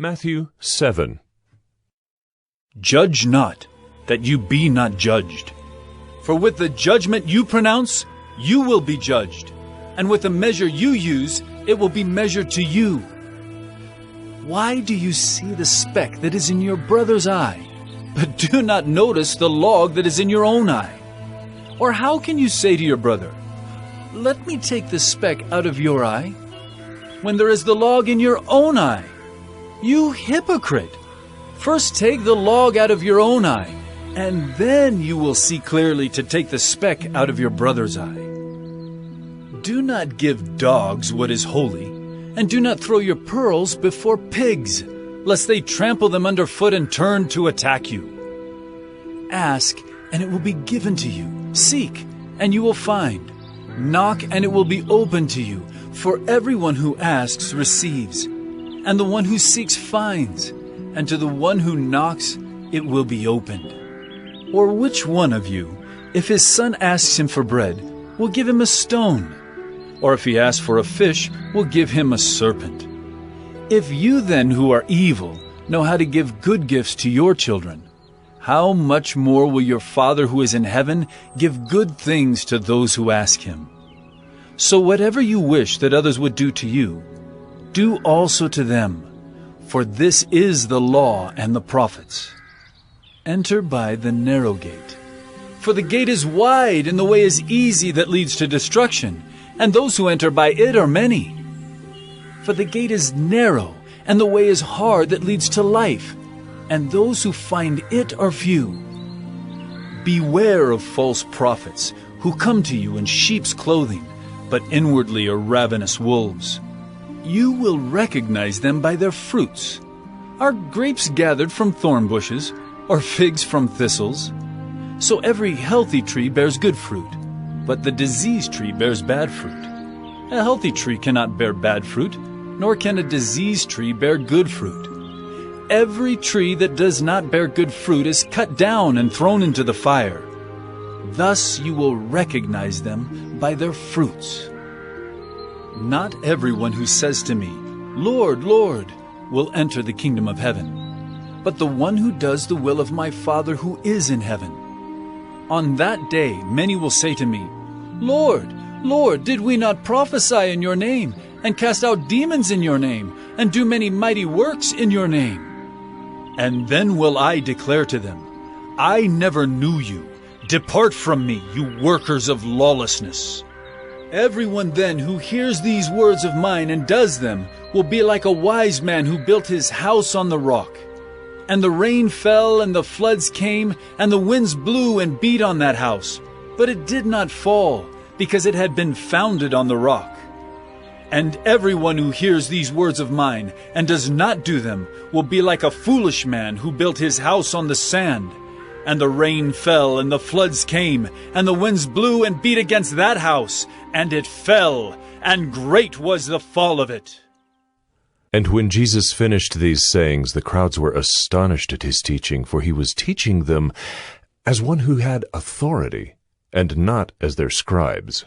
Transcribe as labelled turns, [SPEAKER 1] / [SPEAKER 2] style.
[SPEAKER 1] Matthew 7.
[SPEAKER 2] Judge not, that you be not judged. For with the judgment you pronounce, you will be judged, and with the measure you use, it will be measured to you. Why do you see the speck that is in your brother's eye, but do not notice the log that is in your own eye? Or how can you say to your brother, "Let me take the speck out of your eye," when there is the log in your own eye? You hypocrite! First take the log out of your own eye, and then you will see clearly to take the speck out of your brother's eye. Do not give dogs what is holy, and do not throw your pearls before pigs, lest they trample them underfoot and turn to attack you. Ask, and it will be given to you. Seek, and you will find. Knock, and it will be opened to you. For everyone who asks receives, and the one who seeks finds, and to the one who knocks it will be opened. Or which one of you, if his son asks him for bread, will give him a stone? Or if he asks for a fish, will give him a serpent? If you then, who are evil, know how to give good gifts to your children, how much more will your Father who is in heaven give good things to those who ask him? So whatever you wish that others would do to you, do also to them, for this is the law and the prophets. Enter by the narrow gate. For the gate is wide and the way is easy that leads to destruction, and those who enter by it are many. For the gate is narrow and the way is hard that leads to life, and those who find it are few. Beware of false prophets who come to you in sheep's clothing, but inwardly are ravenous wolves. You will recognize them by their fruits. Are grapes gathered from thorn bushes, or figs from thistles? So every healthy tree bears good fruit, but the diseased tree bears bad fruit. A healthy tree cannot bear bad fruit, nor can a diseased tree bear good fruit. Every tree that does not bear good fruit is cut down and thrown into the fire. Thus you will recognize them by their fruits. Not everyone who says to me, "Lord, Lord," will enter the kingdom of heaven, but the one who does the will of my Father who is in heaven. On that day many will say to me, "Lord, Lord, did we not prophesy in your name, and cast out demons in your name, and do many mighty works in your name?" And then will I declare to them, "I never knew you. Depart from me, you workers of lawlessness." Everyone then who hears these words of mine and does them will be like a wise man who built his house on the rock. And the rain fell, and the floods came, and the winds blew and beat on that house. But it did not fall, because it had been founded on the rock. And everyone who hears these words of mine and does not do them will be like a foolish man who built his house on the sand. And the rain fell, and the floods came, and the winds blew and beat against that house, and it fell, and great was the fall of it.
[SPEAKER 1] And when Jesus finished these sayings, the crowds were astonished at his teaching, for he was teaching them as one who had authority, and not as their scribes.